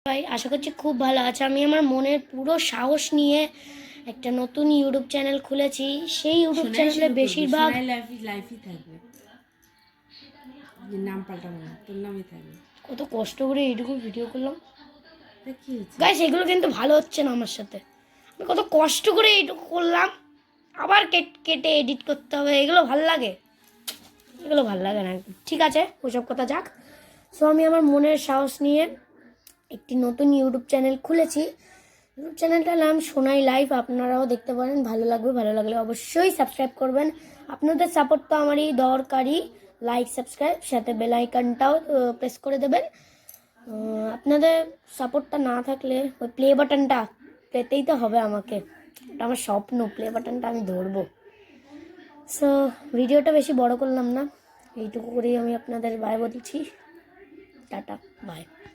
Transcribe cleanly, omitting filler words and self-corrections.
ভাই আশা করছি খুব ভালো আছে। আমি আমার মনের পুরো সাহস নিয়ে একটা নতুন ইউটিউব চ্যানেল খুলেছি। সেই ইউটিউব চ্যানেলে বেশিরভাগ লাইফই থাকবে, নাম পাল্টাবো না, তোর নামই থাকবে। কত কষ্ট করে এইটুকু ভিডিও করলাম কি হচ্ছে গাইস, এগুলো কিন্তু ভালো হচ্ছে না আমার সাথে। আমি কত কষ্ট করে এইটুকু করলাম, আবার কেটে এডিট করতে হবে। এগুলো ভাল লাগে? এগুলো ভাল লাগে না। ঠিক আছে, ওসব কথা যাক। সো আমি আমার মনের সাহস নিয়ে একটি নতুন ইউটিউব চ্যানেল খুলেছি। ইউটিউব চ্যানেলটার নাম সোনাই লাইফ। আপনারাও দেখতে পারেন, ভালো লাগবে। ভালো লাগলে অবশ্যই সাবস্ক্রাইব করবেন। আপনাদের সাপোর্ট তো আমারই দরকারি। লাইক, সাবস্ক্রাইব, সাথে বেল আইকনটাও প্রেস করে দেবেন। আপনাদের সাপোর্টটা না থাকলে ওই প্লে বাটনটা পেতেই তো হবে আমাকে। ওটা আমার স্বপ্ন, প্লে বাটনটা আমি ধরবো। সো ভিডিওটা বেশি বড় করলাম না, এইটুকু করেই আমি আপনাদের বাই বলছি। টাটা, বাই।